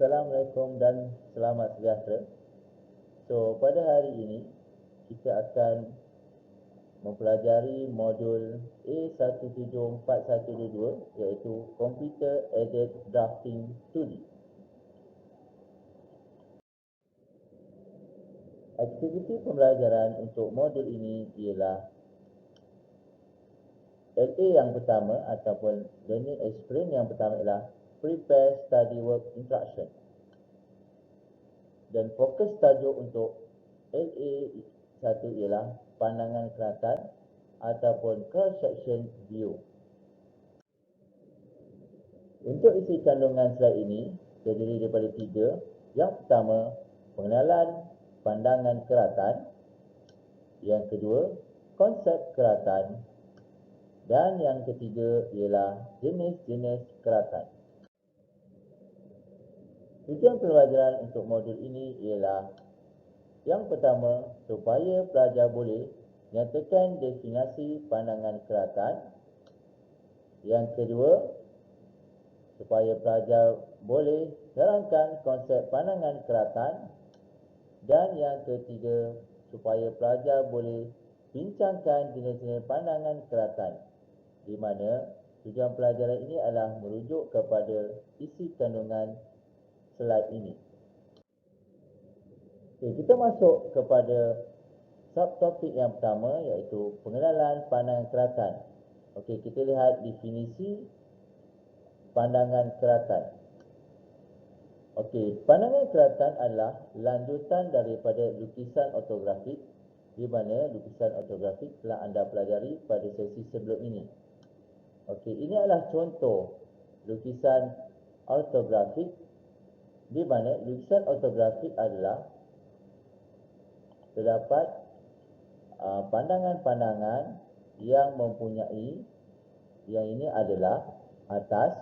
Assalamualaikum dan selamat sejahtera. So, pada hari ini kita akan mempelajari modul A174122 iaitu Computer Aided Drafting 2D. Aktiviti pembelajaran untuk modul ini ialah LA yang pertama ataupun Learning Experience yang pertama ialah Prepare Study Work Instruction. Dan fokus tajuk untuk LA1 ialah pandangan kelihatan ataupun cross-section view. Untuk isi kandungan slide ini terdiri daripada 3. Yang pertama, pengenalan pandangan kelihatan. Yang kedua, konsep kelihatan. Dan yang ketiga ialah jenis-jenis kelihatan. Tujuan pembelajaran untuk modul ini ialah yang pertama, supaya pelajar boleh nyatakan definisi pandangan kelihatan. Yang kedua, supaya pelajar boleh terangkan konsep pandangan kelihatan. Dan yang ketiga, supaya pelajar boleh bincangkan jenis-jenis pandangan kelihatan, di mana tujuan pelajaran ini adalah merujuk kepada isi kandungan slide ini. Okay, kita masuk kepada subtopik yang pertama iaitu pengenalan pandangan kelihatan. Okey, kita lihat definisi pandangan kelihatan. Okey, pandangan kelihatan adalah lanjutan daripada lukisan ortografik, di mana lukisan ortografik telah anda pelajari pada sesi sebelum ini. Okey, ini adalah contoh lukisan ortografik, di mana lukisan ortografik adalah terdapat pandangan-pandangan yang mempunyai, yang ini adalah atas,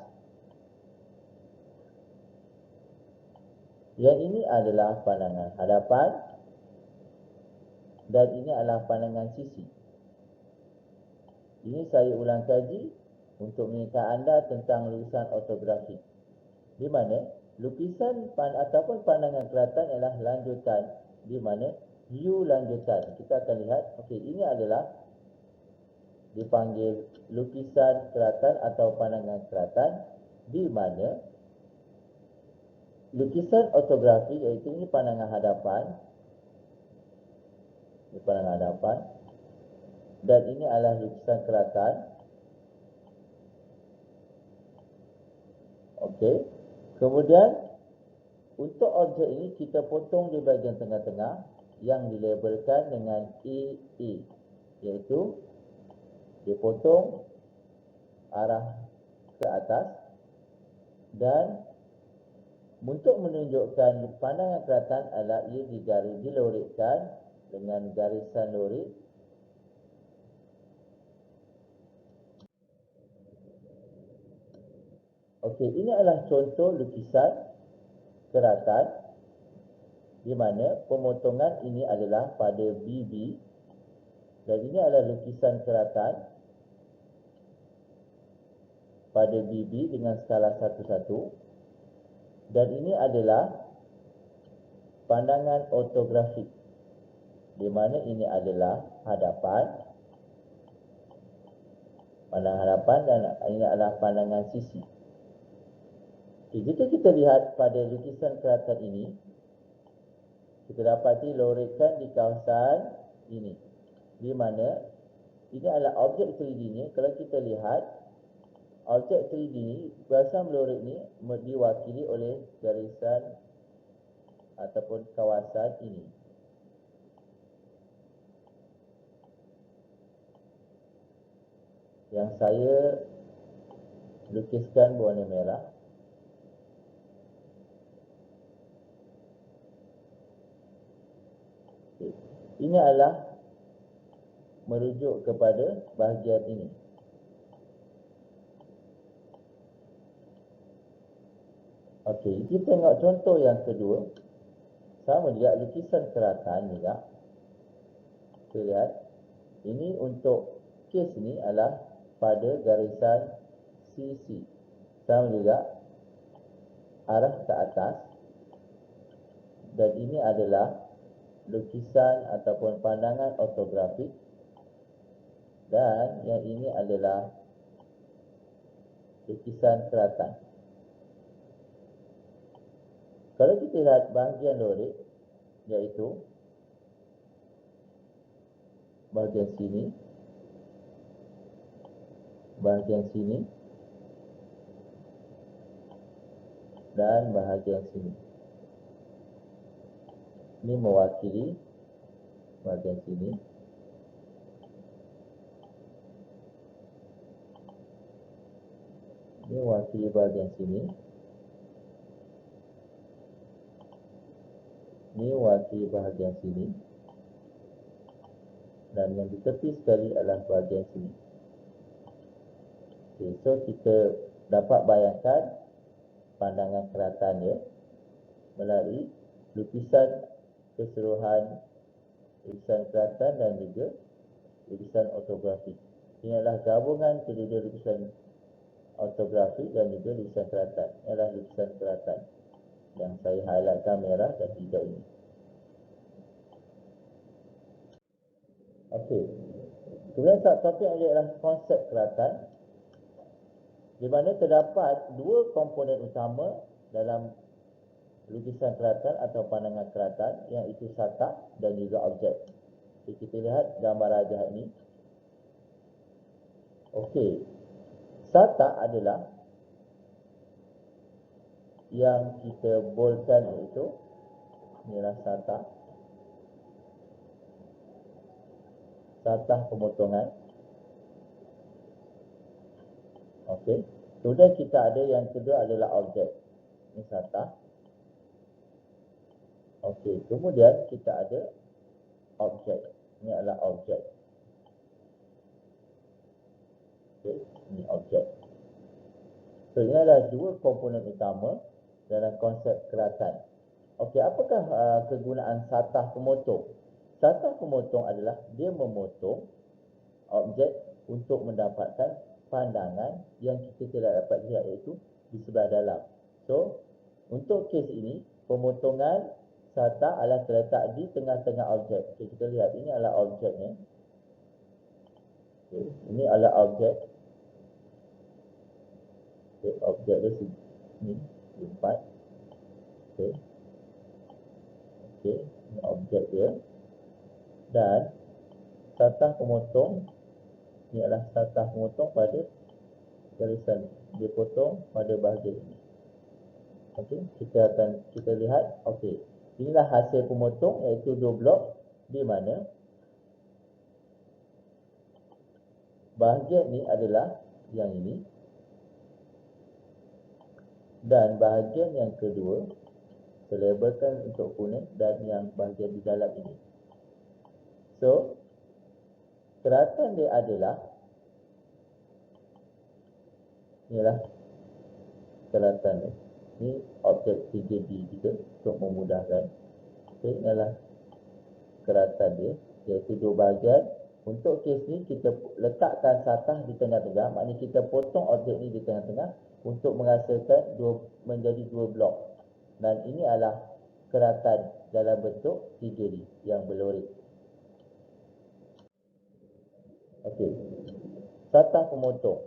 yang ini adalah pandangan hadapan, dan ini adalah pandangan sisi. Ini saya ulang kaji untuk mengingatkan anda tentang lukisan ortografik, di mana lukisan ataupun pandangan kelihatan adalah lanjutan, di mana view lanjutan. Kita akan lihat, okey, ini adalah dipanggil lukisan kelihatan atau pandangan kelihatan, di mana lukisan ortografik iaitu ini pandangan hadapan, ini pandangan hadapan, dan ini adalah lukisan kelihatan. Okey. Kemudian untuk objek ini kita potong di bahagian tengah-tengah yang dilabelkan dengan AA, iaitu dipotong arah ke atas, dan untuk menunjukkan pandangan kelihatan adalah ia dilorikkan dengan garisan lorik. Okey, ini adalah contoh lukisan kelihatan, di mana pemotongan ini adalah pada BB, dan ini adalah lukisan kelihatan pada BB dengan skala 1:1, dan ini adalah pandangan ortografik, di mana ini adalah hadapan, pandangan hadapan, dan ini adalah pandangan sisi. Okay, jika kita lihat pada lukisan kelihatan ini, kita dapati lorikan di kawasan ini, di mana ini adalah objek 3D-nya. Kalau kita lihat objek 3D ini, kawasan melorik ini diwakili oleh garisan ataupun kawasan ini. Yang saya lukiskan berwarna merah. Ini adalah merujuk kepada bahagian ini. Okey, kita tengok contoh yang kedua. Sama juga lukisan kelihatan juga. Kita lihat, ini untuk kes ni adalah pada garisan CC. Sama juga arah ke atas, dan ini adalah lukisan ataupun pandangan ortografik, dan yang ini adalah lukisan keratan. Kalau kita lihat bahagian lorik, iaitu bahagian sini, dan bahagian sini. Ini mewakili bahagian sini. Ini mewakili bahagian sini. Ini mewakili bahagian sini. Dan yang di tepi sekali adalah bahagian sini. Okay, so kita dapat bayangkan pandangan keratan dia melalui lukisan keseluruhan, lukisan keratan dan juga lukisan ortografik. Ini adalah gabungan kedua lukisan ortografik dan juga lukisan keratan. Ini adalah lukisan keratan yang saya highlightkan merah dan hijau ini. Okey. Kemudian topik adalah konsep keratan, di mana terdapat dua komponen utama dalam lukisan keratan atau pandangan keratan, iaitu satah dan juga objek. Okay, kita lihat gambar rajah ini. Okey. Satah adalah yang kita boldkan, iaitu inilah satah. Satah pemotongan. Okey. Kemudian kita ada yang kedua adalah objek. Ini satah. Okey. Kemudian kita ada objek. Ini adalah objek. Okey. Ini objek. So, ini adalah dua komponen utama dalam konsep keratan. Okey, apakah kegunaan satah pemotong? Satah pemotong adalah dia memotong objek untuk mendapatkan pandangan yang kita tidak dapat lihat, iaitu di sebelah dalam. So, untuk kes ini, pemotongan satah adalah terletak di tengah-tengah objek. Okay, kita lihat, ini adalah objeknya. Okay, ini adalah objek. Okay, objek dia sini, empat. Okay. Okay, ini objek dia. Dan satah pemotong, ini adalah satah pemotong pada garisan. Dia potong pada bahagian ini. Okey, kita lihat. Okey, inilah hasil pemotong, iaitu dua blok, di mana bahagian ini adalah yang ini, dan bahagian yang kedua saya labelkan untuk kuning, dan yang bahagian di dalam ini. So, keratan dia adalah, inilah keratan dia. Ini objek 3D kita untuk memudahkan. Okay, ini adalah keratan dia, iaitu dua bahagian. Untuk kes ni kita letakkan satah di tengah-tengah, maknanya kita potong objek ni di tengah-tengah untuk menghasilkan menjadi dua blok. Dan ini adalah keratan dalam bentuk 3D yang berlorik. Okey. Satah pemotong.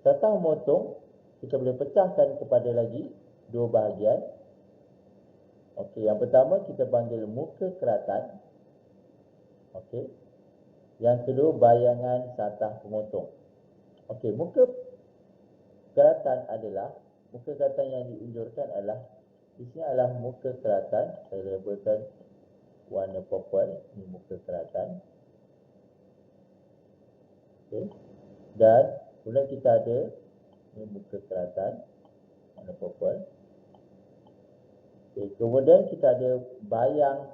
Satah pemotong kita boleh pecahkan kepada lagi dua bahagian. Okey, yang pertama kita panggil muka keratan. Okey. Yang kedua bayangan satah pemotong. Okey, muka keratan yang diunjurkan adalah, di sini adalah muka keratan. Saya labelkan warna purple, ini muka keratan. Okey. Dan kemudian kita ada ini muka keratan warna purple. Okey, kemudian kita ada bayang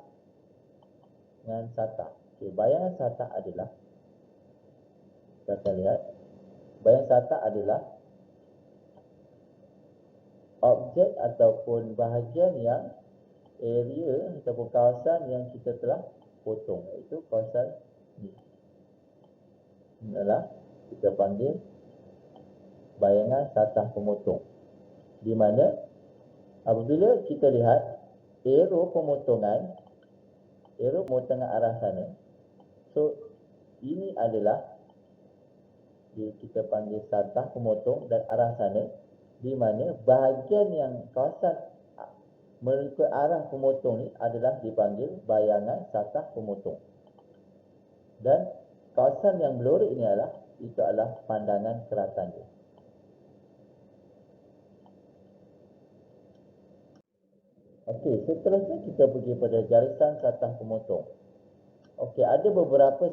dengan satah. Okey, bayangan satah adalah, kita akan lihat, bayang satah adalah objek ataupun bahagian yang area ataupun kawasan yang kita telah potong, iaitu kawasan ini. Ini adalah kita panggil bayangan satah pemotong, di mana Apabila kita lihat arrow pemotongan arah sana, so ini adalah kita panggil satah pemotong dan arah sana, di mana bahagian yang kawasan mengikut arah pemotong ni adalah dipanggil bayangan satah pemotong. Dan kawasan yang melorek ni adalah pandangan keratan dia. Okey, seterusnya kita pergi pada garisan satah pemotong. Okey, ada beberapa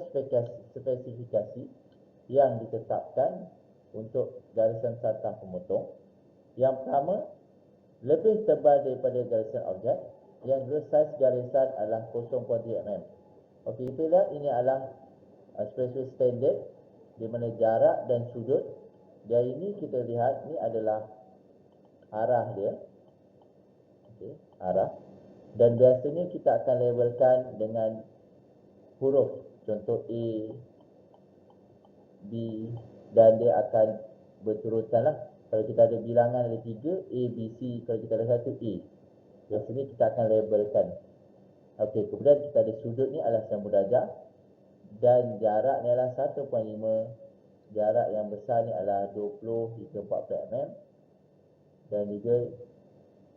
spesifikasi yang ditetapkan untuk garisan satah pemotong. Yang pertama, lebih tebal daripada garisan objek. Yang kedua, saiz garisan adalah 0.3 mm. Okey, kita lihat ini adalah spesifikasi standard di mana jarak dan sudut. Dari ini kita lihat ni adalah arah dia. Okey, arah. Dan biasanya kita akan labelkan dengan huruf, contoh A, B, dan dia akan berturutan lah. Kalau kita ada bilangan ada 3, A, B, C. Kalau kita ada 1, A. Biasanya kita akan labelkan. Okey, kemudian kita ada sudut ni adalah 90 darjah. Dan jarak ni adalah 1.5. Jarak yang besar ni adalah 20 hingga 40 mm. Dan juga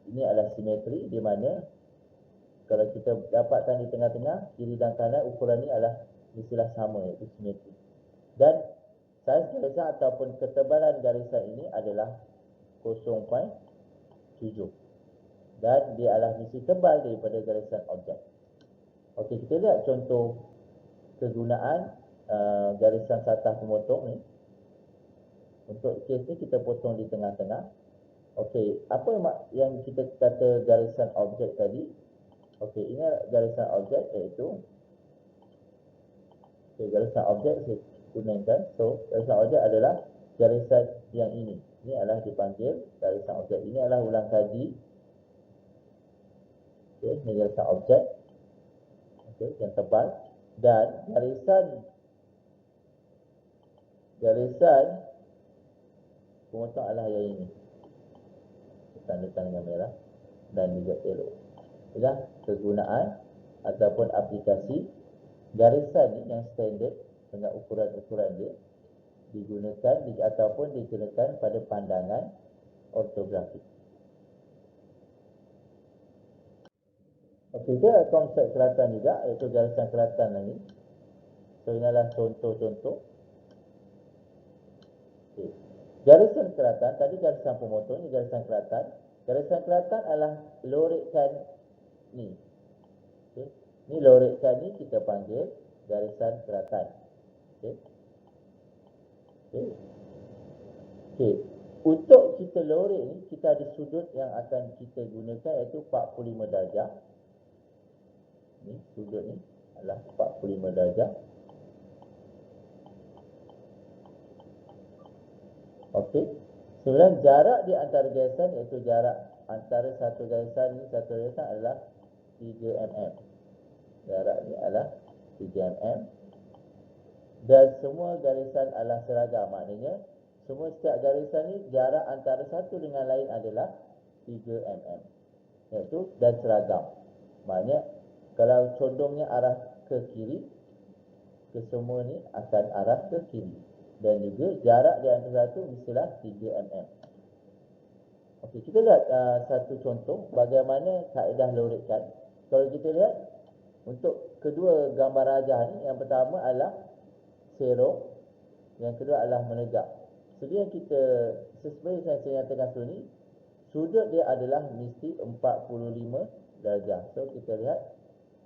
ini adalah simetri, di mana kalau kita dapatkan di tengah-tengah, kiri dan kanan, ukuran ni adalah mestilah sama, iaitu simetri. Dan saiz garisan ataupun ketebalan garisan ini adalah 0.7. Dan dia adalah mesti tebal daripada garisan objek. Okey, kita lihat contoh kegunaan garisan satah pemotong ni. Untuk kes ni kita potong di tengah-tengah. Okey, apa yang kita kata garisan objek tadi? Okey, ini garisan objek, iaitu garisan objek saya gunakan. So, garisan objek adalah garisan yang ini. Ini adalah dipanggil garisan objek. Ini adalah ulang kaji. Okey, ini garisan objek. Okey, yang tebal. Dan garisan pemotong adalah yang ini. Tandakan dengan merah dan juga yellow. Inilah kegunaan ataupun aplikasi garisan ni yang standard dengan ukuran-ukuran dia digunakan ataupun digunakan pada pandangan ortografik. Okey, dia konsep keratan juga, iaitu garisan keratan lagi. So, inilah contoh-contoh. Okey. Garisan keratan, tadi garisan pemotong, ini garisan keratan. Garisan keratan adalah lorekkan ni. Okey. Ni lorekkan ni kita panggil garisan keratan. Okey. Okey. Okey. Untuk kita lorek ni, kita ada sudut yang akan kita gunakan, iaitu 45 darjah. Ni sudut ni adalah 45 darjah. Okey. Kemudian jarak di antara garisan, iaitu jarak antara satu garisan ni satu garisan adalah 3 mm. Jarak ni adalah 3 mm. Dan semua garisan adalah seragam. Maknanya setiap garisan ni jarak antara satu dengan lain adalah 3 mm. Iaitu dan seragam. Maknanya kalau condongnya arah ke kiri, kesemua ni akan arah ke kiri. Dan juga jarak di antara satu mestilah 3 mm. Okey, kita lihat satu contoh bagaimana kaedah lorekkan. Kalau kita lihat untuk kedua gambar rajah ni, yang pertama adalah serong, yang kedua adalah menegak. Seperti yang saya nyatakan sebelum ni, sudut dia adalah mesti 45 darjah. So kita lihat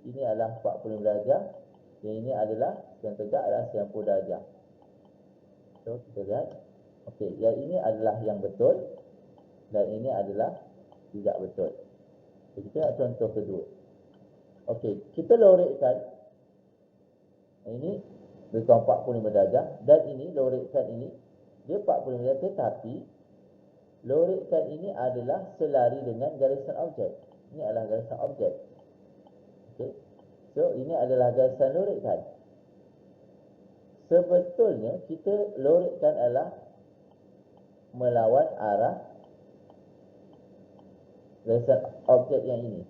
ini adalah 45 darjah, yang ini adalah yang tegak adalah 90 darjah. So kita lihat, okey, yang ini adalah yang betul dan ini adalah tidak betul. So, kita lihat contoh kedua. Okey, kita lorekkan ini lebih kurang 45 darjah dan ini lorekkan ini dia 45 darjah, tetapi lorekkan ini adalah selari dengan garisan objek. Ini adalah garisan objek. Okey. So ini adalah garisan lorekkan. Sebetulnya kita lorekkan adalah melawan arah lukisan objek yang ini.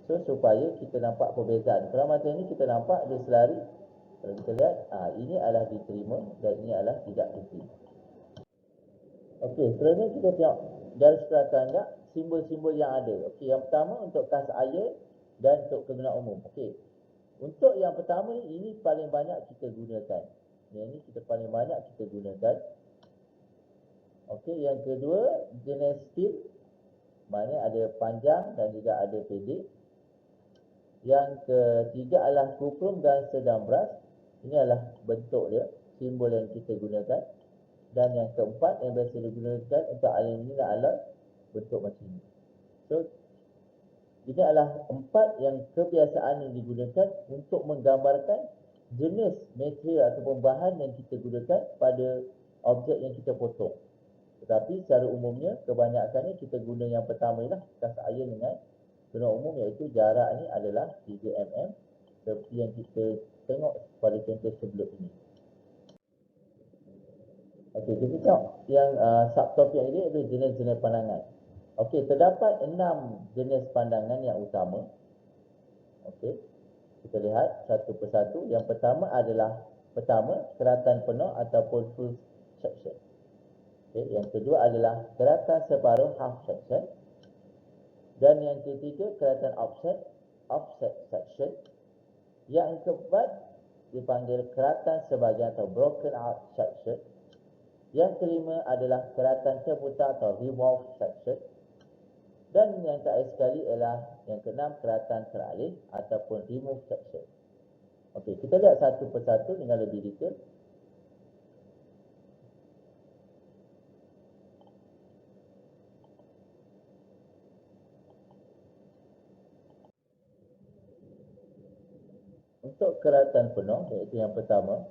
So supaya kita nampak perbezaan. Kalau macam ini kita nampak dia selari. Kalau kita lihat, ini adalah diterima dan ini adalah tidak diterima. Okey, seterusnya kita tengok garis kelatan tak simbol-simbol yang ada. Okey, yang pertama untuk kas air dan untuk kegunaan umum. Okey. Untuk yang pertama ni, ini paling banyak kita gunakan. Yang ini kita paling banyak kita gunakan. Okey, yang kedua jenis steel, maknanya ada panjang dan juga ada pendek. Yang ketiga adalah kuprum dan sedang beras. Ini adalah bentuk dia, simbol yang kita gunakan. Dan yang keempat yang biasa digunakan untuk aluminium adalah bentuk macam ini. So, ini adalah empat yang kebiasaan yang digunakan untuk menggambarkan jenis material ataupun bahan yang kita gunakan pada objek yang kita potong. Tetapi secara umumnya, kebanyakannya kita guna yang pertama ialah kas air dengan guna umum, iaitu jarak ni adalah 3 mm seperti yang kita tengok pada contoh sebelum ini. Okey, kita tengok yang subtopik yang ini adalah jenis-jenis pandangan. Okey, terdapat 6 jenis pandangan yang utama. Okey, kita lihat satu persatu. Yang pertama adalah keratan penuh ataupun full section. Okey, yang kedua adalah keratan separuh half section. Dan yang ketiga keratan offset section. Yang keempat dipanggil keratan sebahagian atau broken out section. Yang kelima adalah keratan terputar atau remove section. Dan yang terakhir sekali ialah yang keenam keratan teralih ataupun remove section. Okey, kita lihat satu persatu dengan lebih detail. Untuk keratan penuh, iaitu yang pertama,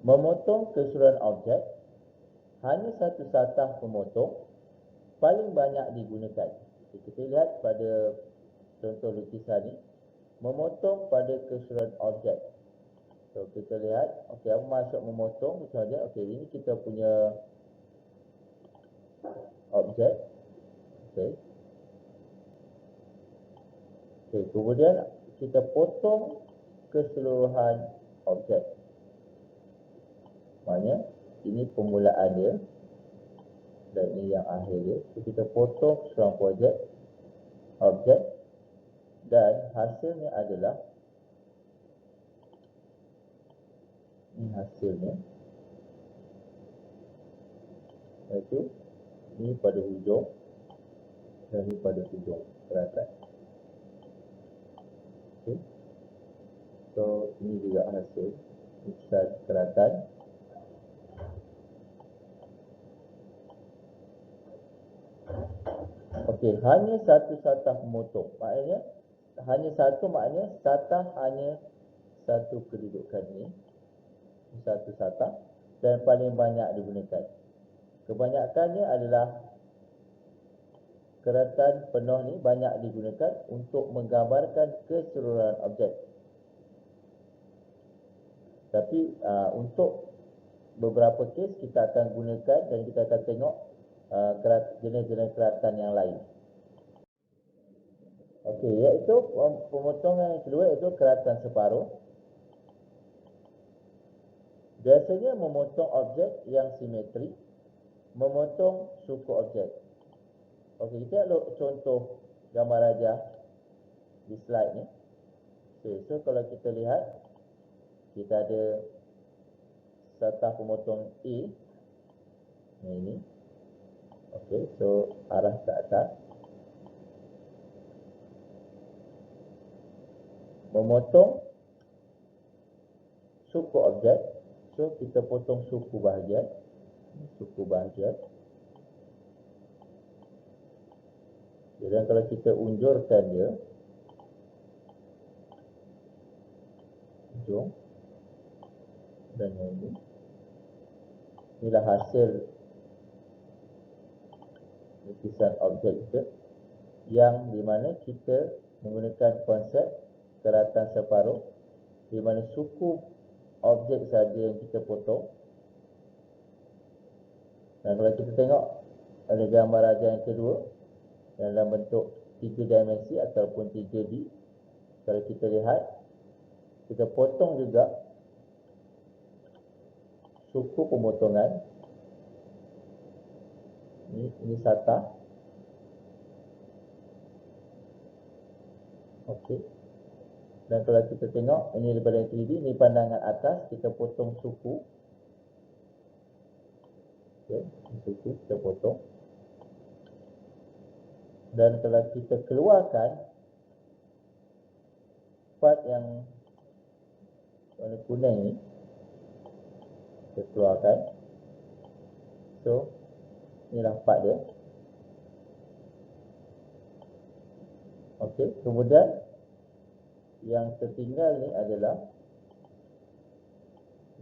memotong keseluruhan objek, hanya satu satah pemotong paling banyak digunakan. Kita lihat pada contoh lukisan ni, memotong pada keseluruhan objek. So kita lihat, okey, apa maksud memotong keseluruhan objek? Okey, ini kita punya objek. Okey. Okey, kemudian kita potong keseluruhan objek. Maknanya ini permulaan dia dan ini yang akhir dia. So, kita potong keseluruhan objek dan hasilnya adalah ini hasilnya, iaitu ini pada hujung dan ini pada hujung keratan. Okay. So ini juga hasil lukisan keratan. Okey, hanya satu satah pemotong. Maknanya hanya satu, maknanya satah hanya satu kedudukan ini. Satu satah dan paling banyak digunakan. Kebanyakannya adalah keratan penuh ni banyak digunakan untuk menggambarkan keseluruhan objek. Tapi untuk beberapa kes kita akan gunakan dan kita akan tengok jenis-jenis keratan yang lain. Okey, iaitu pemotongan yang kedua iaitu keratan separuh. Biasanya memotong objek yang simetri, memotong suku objek. Okey, kita lihat contoh gambar rajah di slide ni. Okey, so kalau kita lihat, kita ada satah pemotong A. Ini. Okey, so arah ke atas. Memotong suku objek. So kita potong suku bahagian. Suku bahagian. Dan kalau kita unjurkan dia, ujung dan yang ini, inilah hasil lukisan objek kita, yang di mana kita menggunakan konsep keratan separuh, di mana suku objek saja yang kita potong. Dan kalau kita tengok ada gambar raja yang kedua dalam bentuk 3 dimensi ataupun 3D. Kalau kita lihat, kita potong juga suku pemotongan. Ini sata. Okey. Dan kalau kita tengok, ini daripada 3D, ini pandangan atas, kita potong suku. Okey, suku kita potong. Dan kalau kita keluarkan part yang warna kuning ni, kita keluarkan. So, inilah part dia. Okey, kemudian yang tertinggal ni adalah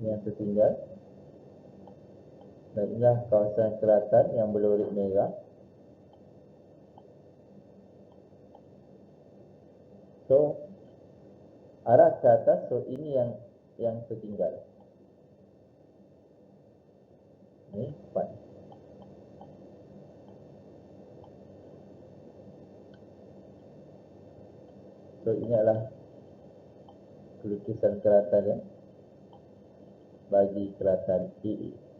yang tertinggal. Dan inilah kawasan keratan yang berlorik merah. So, arah ke atas, so ini yang tertinggal. Ini part. So, ini adalah lukisan keratan ya, bagi keratan AA.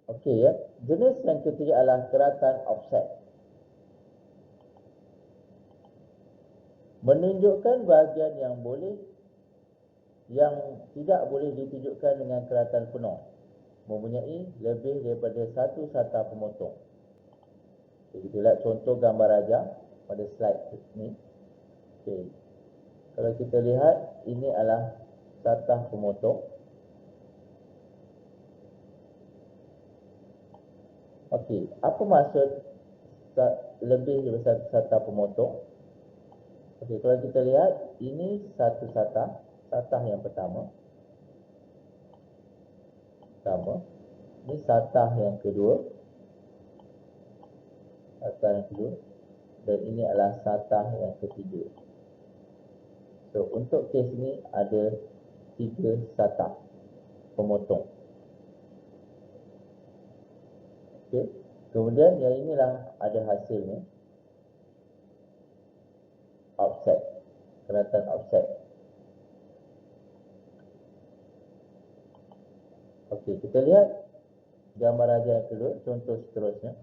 Okey ya. Jenis yang ketiga adalah keratan offset. Menunjukkan bahagian yang tidak boleh ditunjukkan dengan keratan penuh, mempunyai lebih daripada satu sata pemotong. Jadi, kita lihat contoh gambar raja pada slide ni. Okey. Kalau kita lihat, ini adalah sata pemotong. Okey, apa maksud lebih daripada sata pemotong? Okey, kalau kita lihat, ini satu sata yang pertama. Ini sata yang kedua. Dan ini adalah sata yang ketiga. So, untuk kes ni ada 3 sata pemotong. Okey. Kemudian yang inilah ada hasilnya. Offset. Keratan offset. Okey, kita lihat gambar raja yang kedua, contoh seterusnya.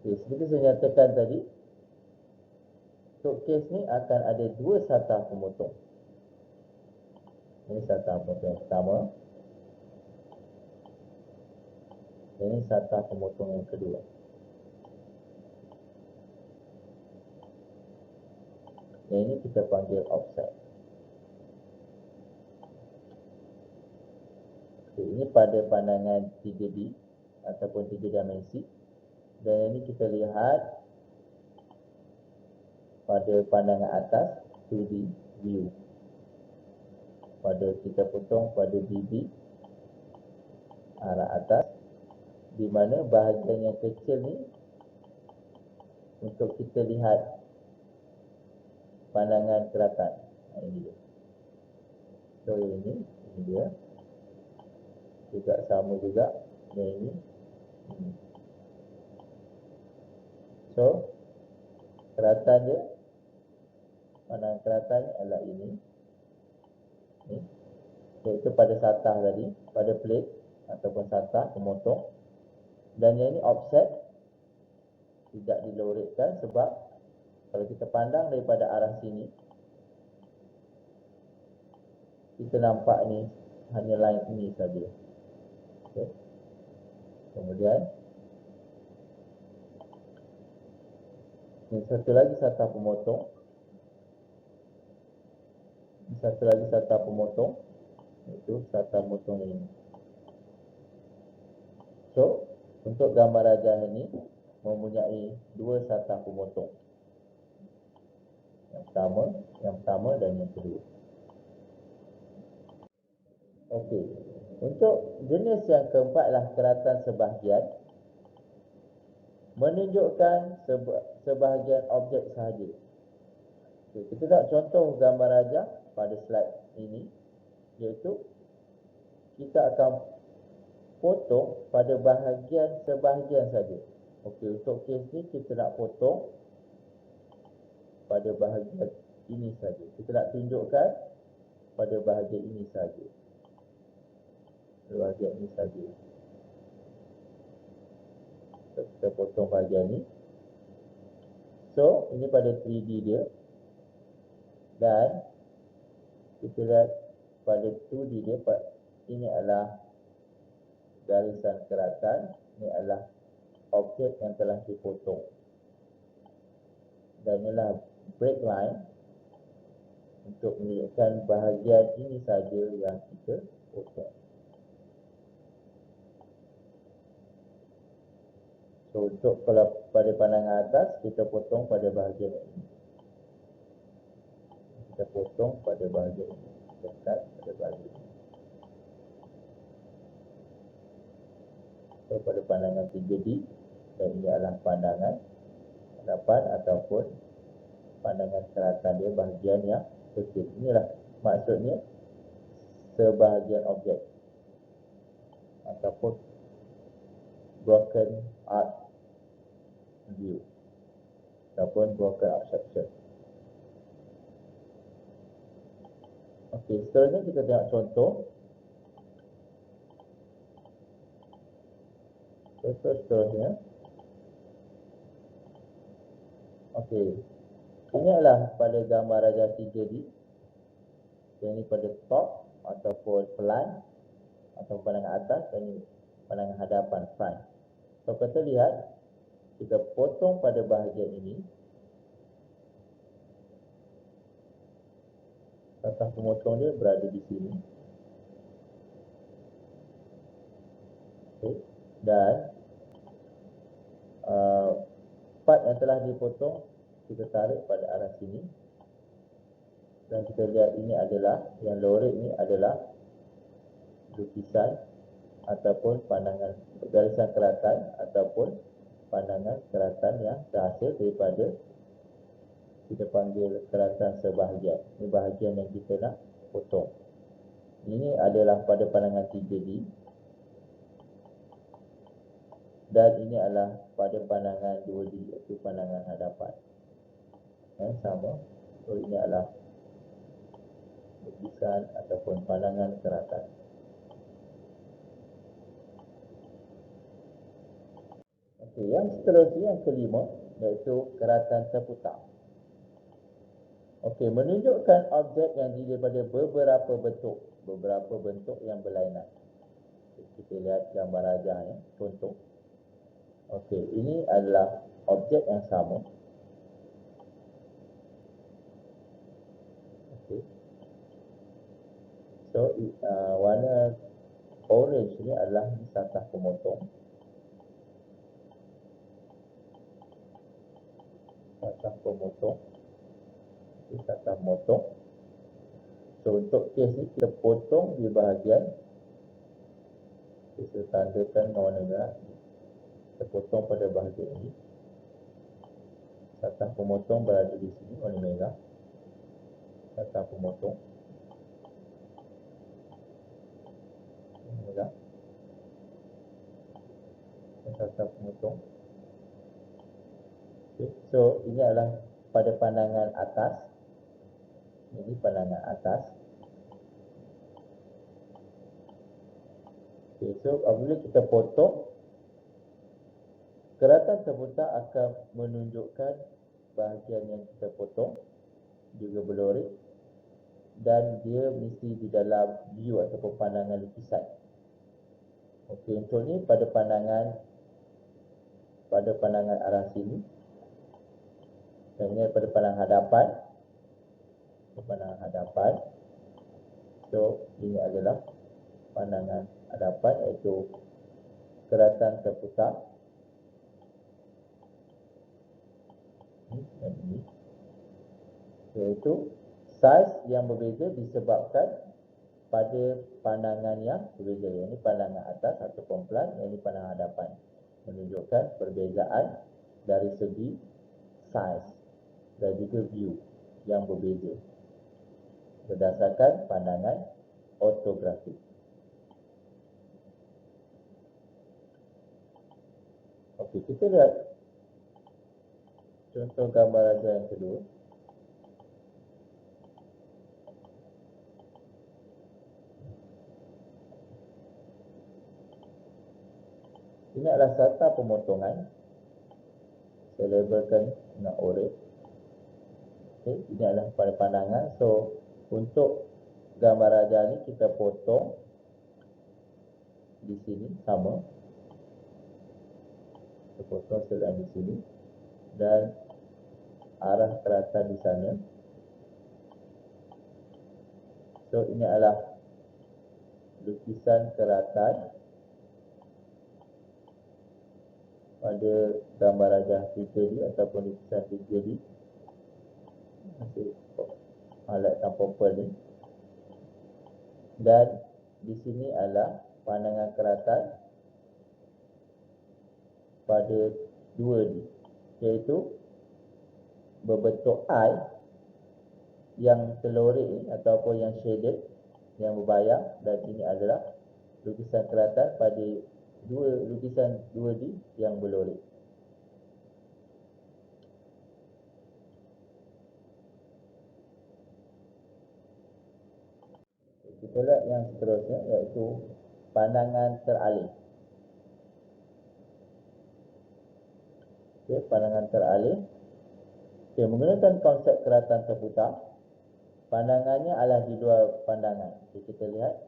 Okey, seperti saya nyatakan tadi, untuk kes ni akan ada 2 sata pemotong. Ini sata pemotong yang pertama. Ini sata pemotong yang kedua. Yang ini kita panggil offset. Okay, ini pada pandangan 3D ataupun 3 dimensi. Dan ini kita lihat pada pandangan atas 2D view. Pada kita potong pada DB arah atas, di mana bahagian yang kecil ni untuk kita lihat pandangan keratan. Ini dia. So ini dia. Juga sama juga. Ini. So keratan dia, pandangan keratan adalah ini. Iaitu pada satah tadi, pada plate ataupun satah pemotong. Dan yang ini offset, tidak dilorikkan sebab kalau kita pandang daripada arah sini, kita nampak ni hanya line ini saja. Okay. Kemudian ini satu lagi satah pemotong. Ini satu lagi satah pemotong, iaitu satah pemotong ini. So, untuk gambar raja ini mempunyai 2 satah pemotong. Yang pertama dan yang kedua. Okey. Untuk jenis yang keempat adalah keratan sebahagian. menunjukkan sebahagian objek sahaja. Okay, kita nak contoh gambar rajah pada slide ini, iaitu kita akan potong pada sebahagian saja. Okey, untuk kes ni kita nak potong pada bahagian ini saja. Kita nak tunjukkan pada bahagian ini saja. Bahagian ini saja. So, kita potong bahagian ni. So, ini pada 3D dia. Dan kita lihat pada 2D dia, ini adalah garisan keratan, ini adalah objek yang telah dipotong. Dan inilah break line untuk menunjukkan bahagian ini saja yang kita potong. So, untuk kalau pada pandangan atas, kita potong pada bahagian ini. Kita potong pada bahagian ini. Dekat pada bahagian ini. So, pada pandangan 3D, dan ini adalah pandangan hadapan ataupun pandangan keratan dia bahagian yang kecil. Inilah maksudnya sebahagian objek ataupun broken art view ataupun broken art section. Okey, seterusnya kita tengok contoh. Seterusnya. Okey. Ini adalah pada gambar rajah 3D. Yang ini pada top ataupun pelan atau pandangan atas, dan ini pandangan hadapan front. So, kita lihat, kita potong pada bahagian ini. Tata pemotong dia berada di sini. Okay. Dan part yang telah dipotong kita tarik pada arah sini. Dan kita lihat ini adalah, yang lorek ini adalah lukisan ataupun pandangan garisan keratan ataupun pandangan keratan yang terhasil daripada, kita panggil keratan sebahagian. Ini bahagian yang kita nak potong. Ini adalah pada pandangan 3D. Dan ini adalah pada pandangan 2D, iaitu pandangan hadapan. Yang sama. So, ini adalah lukisan ataupun pandangan keratan. Okey, yang seterusnya, yang kelima, iaitu keratan terputar. Okey, menunjukkan objek yang terdiri daripada beberapa bentuk yang berlainan. Kita lihat gambar rajahnya, contoh. Okey, ini adalah objek yang sama. Okey. So, warna orange ni adalah satah pemotong. Satah pemotong. Satah memotong. So, untuk kes ni kita potong di bahagian, kita tandakan warna merah. Kita potong pada bahagian ini. Satah pemotong berada di sini, warna merah. Satah pemotong. Merah. Satah pemotong. Okay. So, ini adalah pada pandangan atas. Ini pandangan atas. Okay. So, apabila kita potong, keratan terputar akan menunjukkan bahagian yang kita potong juga berlorek, dan dia mesti di dalam view ataupun pandangan lukisan. Okey, untuk ni pada pandangan arah sini, dan ini pada pandangan hadapan. Pandangan hadapan. So, ini adalah pandangan hadapan, iaitu keratan terputar. Dan ini, iaitu saiz yang berbeza disebabkan pada pandangan yang berbeza. Yang ini pandangan atas ataupun pelan, yang ini pandangan hadapan. menunjukkan perbezaan dari segi size dan juga view yang berbeza berdasarkan pandangan ortografik. Okey, kita lihat contoh gambar raja yang kedua. Ini adalah sata pemotongan. Saya labelkan dengan orange. Okay, ini adalah pada pandangan. So, untuk gambar raja ni kita potong di sini sama. Kita potong selain di sini dan arah keratan di sana. So, ini adalah lukisan keratan pada gambar raja 3D ataupun lukisan 3D. Masih alat purple ni. Dan di sini adalah pandangan keratan pada 2D, iaitu berbentuk eye yang telorik ni ataupun yang shaded, yang berbayang, dan ini adalah lukisan keratan pada lukisan 2D yang berlorik. Kita lihat yang seterusnya, iaitu pandangan teralih. Okay, pandangan teralih. Okay, menggunakan konsep keratan terputar, pandangannya adalah di luar pandangan. Okay, kita lihat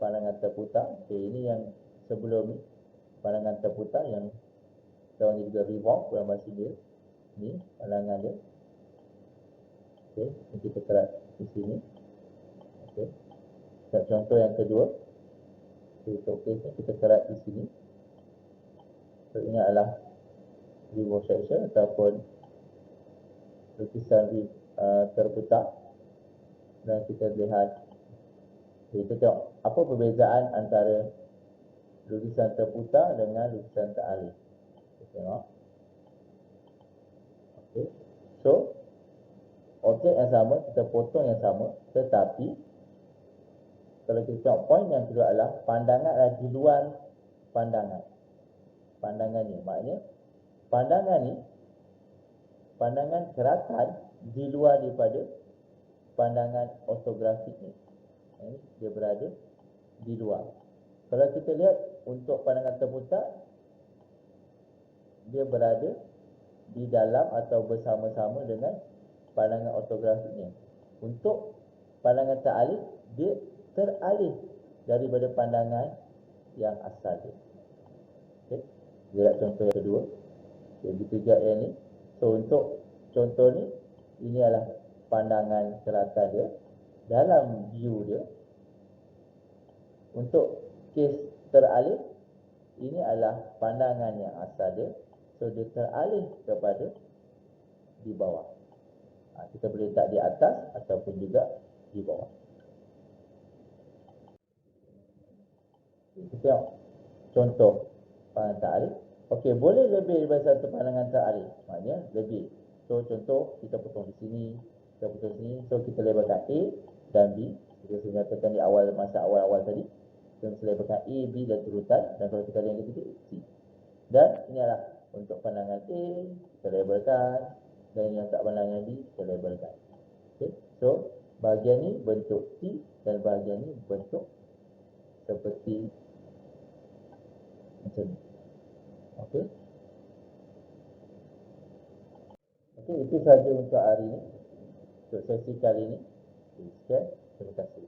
pandangan terputar. Okay, ini yang sebelum ni, pandangan terputar yang orang juga revolve dalam bahasa dia. Ni pandangan dia. Okay, kita kerat di sini. Okay. Contoh yang kedua. Okay, kita kerat di sini. So, ini adalah revolve section ataupun lukisan terputar. Dan kita lihat, kita tengok apa perbezaan antara lukisan terputar dengan lukisan teralih. Kita tengok. Okay. So, objek yang sama, kita potong yang sama, tetapi kalau kita tengok poin yang kedua adalah pandangan adalah di luar pandangan. Pandangan ni, maknanya pandangan keratan di luar daripada pandangan ortografik ni. Dia berada di luar. Kalau kita lihat untuk pandangan terputar, dia berada di dalam atau bersama-sama dengan pandangan ortografiknya. Untuk pandangan teralih, dia teralih daripada pandangan yang asal dia. Okay. Lihat contoh yang kedua. Okay, ketiga yang ni. So, untuk contoh ni, ini adalah pandangan keratan dia. Dalam view dia, untuk kes teralih, ini adalah pandangan yang asal dia. So, dia teralih kepada di bawah. Kita boleh letak di atas ataupun juga di bawah. Kita tengok contoh pandangan teralih. Okey, boleh lebih daripada satu pandangan teralih. Maknanya lebih. So, contoh kita potong di sini, kita potong di sini. So, kita labelkan A dan B. Kita nyatakan di awal, masa awal-awal tadi. Kita labelkan A, B dan turutan. Dan kalau kita lihat ketiga, C. Dan ini adalah untuk pandangan A, kita labelkan. Dan yang tak pandangan B, kita labelkan. Okay. So, bahagian ni bentuk T dan bahagian ni bentuk seperti macam ni. Okey. Okey, itu sahaja untuk hari ini. Untuk sesi kali ini. Sekian. Terima kasih.